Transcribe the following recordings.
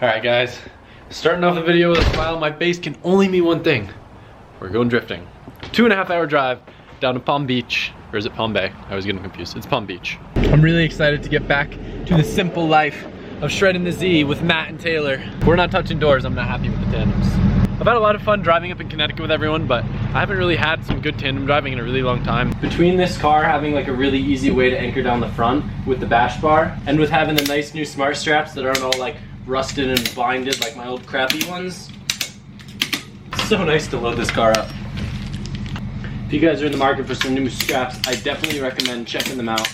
Alright guys, starting off the video with a smile on my face can only mean one thing. We're going drifting. 2.5 hour drive down to Palm Beach. Or is it Palm Bay? I was getting confused. It's Palm Beach. I'm really excited to get back to the simple life of shredding the Z with Matt and Taylor. We're not touching doors. I'm not happy with the tandems. I've had a lot of fun driving up in Connecticut with everyone, but I haven't really had some good tandem driving in a really long time. Between this car having like a really easy way to anchor down the front with the bash bar, and with having the nice new smart straps that aren't all like rusted and binded like my old crappy ones, it's so nice to load this car up. If you guys are in the market for some new straps, I definitely recommend checking them out.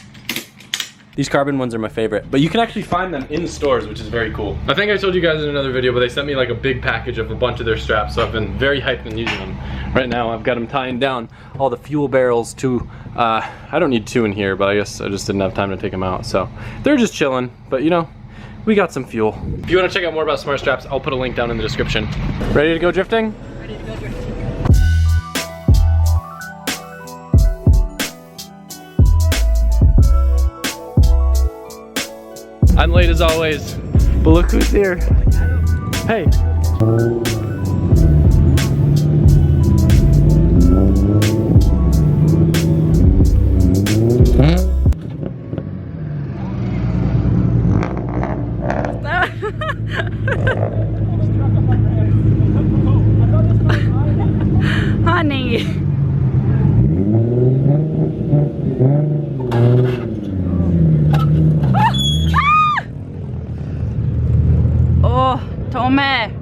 These carbon ones are my favorite, but you can actually find them in stores, which is very cool. I think I told you guys in another video, but they sent me like a big package of a bunch of their straps, so I've been very hyped on using them. Right now, I've got them tying down all the fuel barrels to, I don't need 2 in here, but I guess I just didn't have time to take them out. So they're just chilling, but you know, we got some fuel. If you want to check out more about Smart Straps, I'll put a link down in the description. Ready to go drifting? Ready to go drifting. I'm late as always, but look who's here. Hey. Honey. Oh, Tome. It's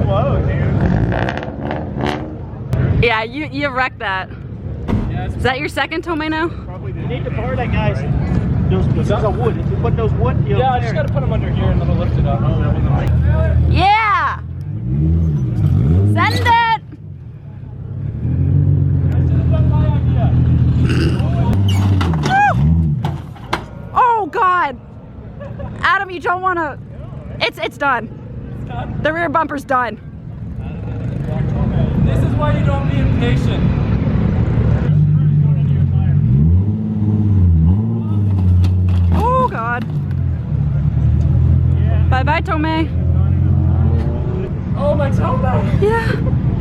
slow, dude. Yeah, you wrecked that. Is that your second Tome now? Probably you need to bar that, guys. Those are wood. If you put those wood, Yeah, I just gotta put them under here and then I'll lift it up. Yeah! Send it! Oh God! Adam, you don't wanna... It's done. The rear bumper's done. This is why you don't be impatient. Oh God. Bye-bye, Tome. Oh, my Tome! Yeah.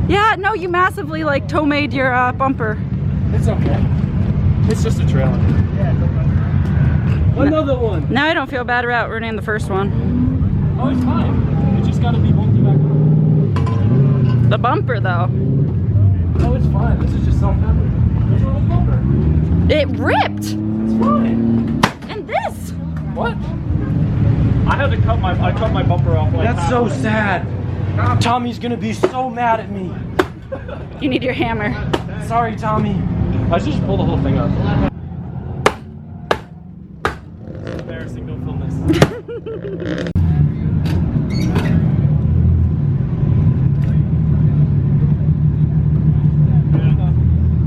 Yeah, no, you massively like Toma'd your bumper. It's okay. It's just a trailer. Another one! Now I don't feel bad about ruining the first one. Oh, it's fine. It just gotta be bolted back on. The bumper, though. Oh, it's fine. This is just self-evident. There's no bumper. It ripped! It's fine. And this! What? I had to cut my bumper off like That's so sad. Tommy's gonna be so mad at me. You need your hammer. Sorry, Tommy. I should just pull the whole thing up. It's embarrassing, don't film this.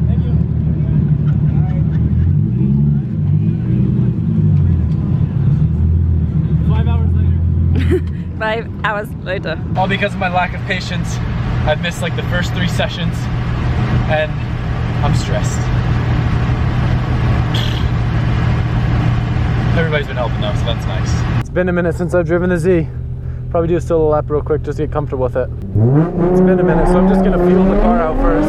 Thank you. 5 hours later. 5 hours later. All because of my lack of patience. I've missed like the first 3 sessions and I'm stressed. Everybody's been helping though, so that's nice. It's been a minute since I've driven the Z. Probably do a solo lap real quick just to get comfortable with it. It's been a minute, so I'm just gonna feel the car out first.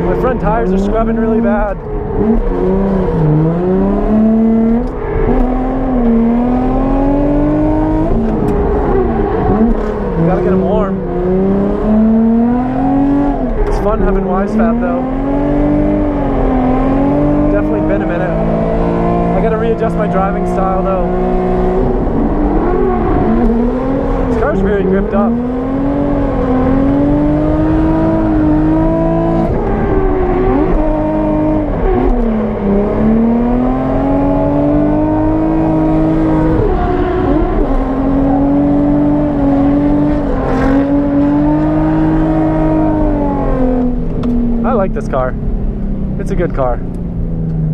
My front tires are scrubbing really bad. Gotta get them warm. It's fun having Wisefab though. Definitely been a minute. I gotta readjust my driving style though. This car's very gripped up. I like this car. It's a good car.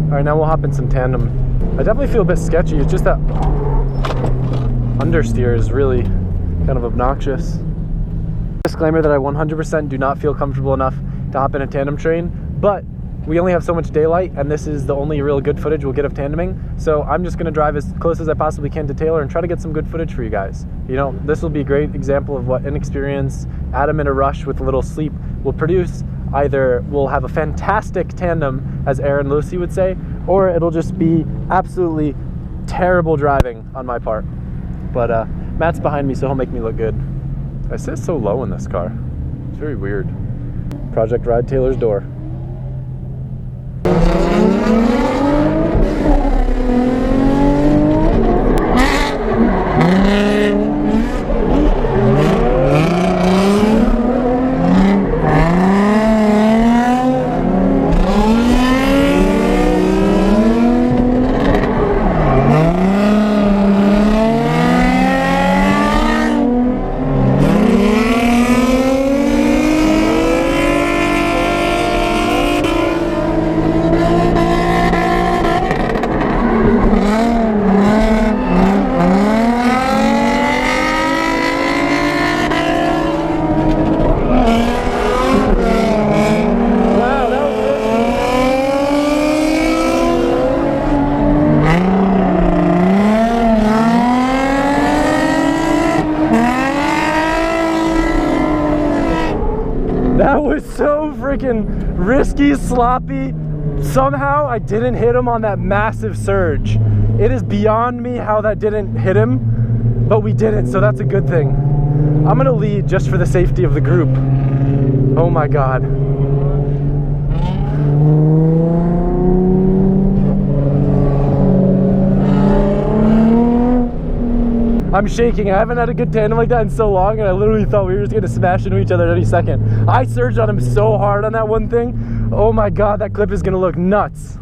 Alright, now we'll hop in some tandem. I definitely feel a bit sketchy. It's just that understeer is really kind of obnoxious. Disclaimer that I 100% do not feel comfortable enough to hop in a tandem train, but we only have so much daylight, and this is the only real good footage we'll get of tandeming. So I'm just gonna drive as close as I possibly can to Taylor and try to get some good footage for you guys. You know, this will be a great example of what inexperience, Adam in a rush with a little sleep will produce. Either we'll have a fantastic tandem, as Aaron Lucy would say, or it'll just be absolutely terrible driving on my part. But Matt's behind me, so he'll make me look good. I sit so low in this car. It's very weird. Project Ride Taylor's door. That was so freaking risky, sloppy. Somehow I didn't hit him on that massive surge. It is beyond me how that didn't hit him, but we didn't, so that's a good thing. I'm gonna lead just for the safety of the group. Oh my God. I'm shaking. I haven't had a good tandem like that in so long, and I literally thought we were just gonna smash into each other at any second. I surged on him so hard on that one thing. Oh my God, that clip is gonna look nuts.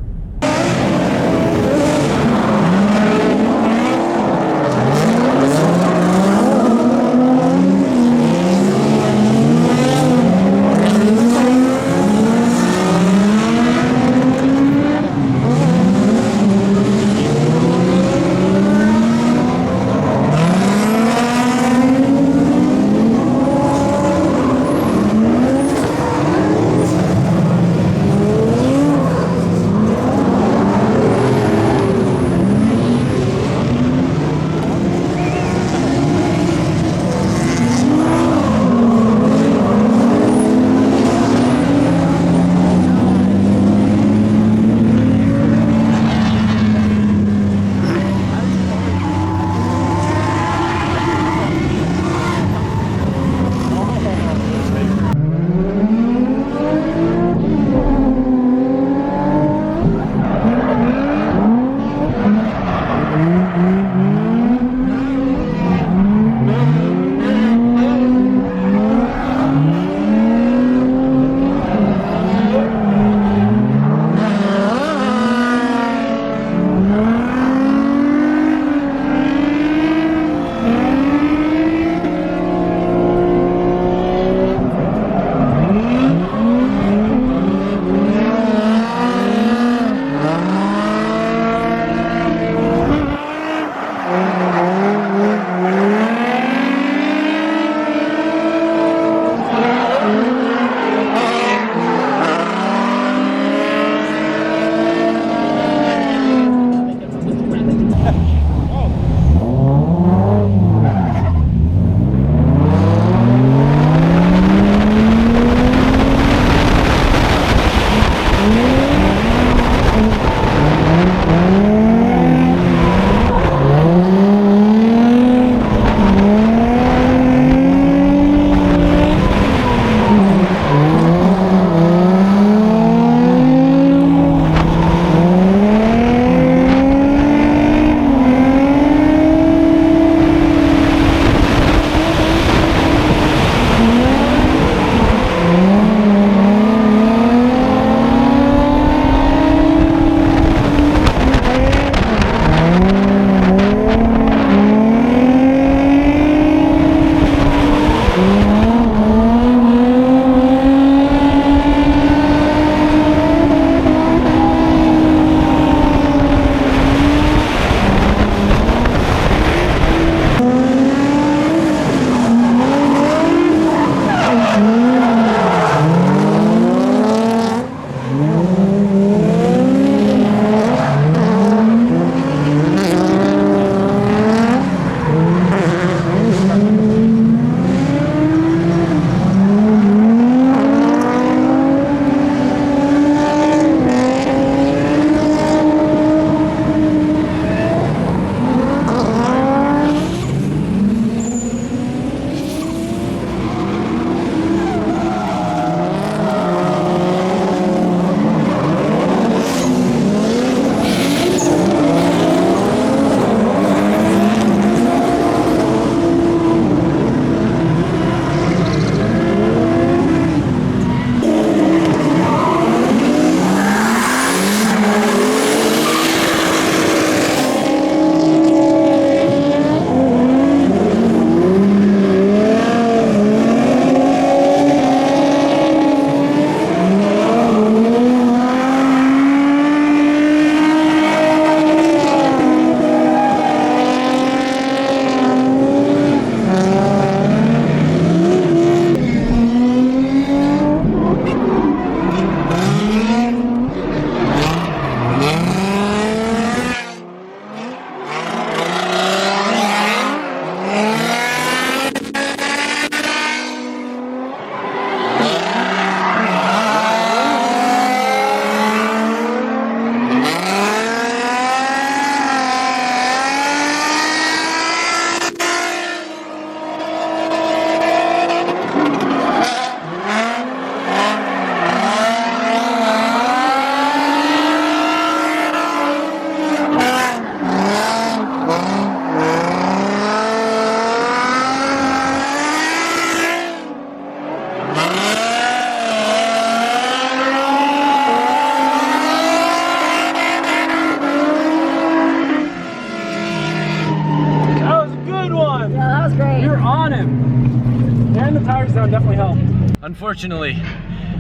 unfortunately,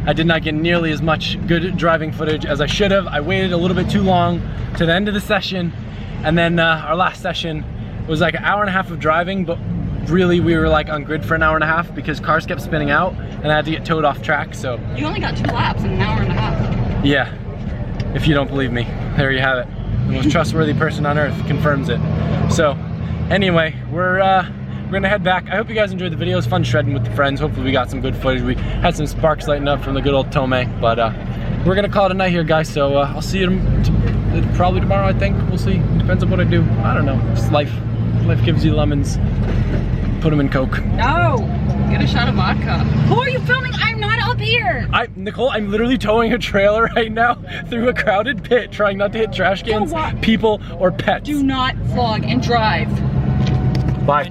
I did not get nearly as much good driving footage as I should have. I waited a little bit too long to the end of the session, and then our last session was like an hour and a half of driving, but really we were like on grid for an hour and a half because cars kept spinning out and I had to get towed off track, so. You only got 2 laps in an hour and a half. Yeah, if you don't believe me, there you have it. The most trustworthy person on earth confirms it. So, anyway, we're gonna head back. I hope you guys enjoyed the video. It was fun shredding with the friends. Hopefully we got some good footage. We had some sparks lighting up from the good old Tomei, but we're gonna call it a night here, guys. So I'll see you probably tomorrow, I think. We'll see. Depends on what I do. I don't know. It's life. Life gives you lemons. Put them in Coke. No! Get a shot of vodka. Who are you filming? I'm not up here! Nicole, I'm literally towing a trailer right now through a crowded pit, trying not to hit trash cans, people, or pets. Do not vlog and drive. Bye.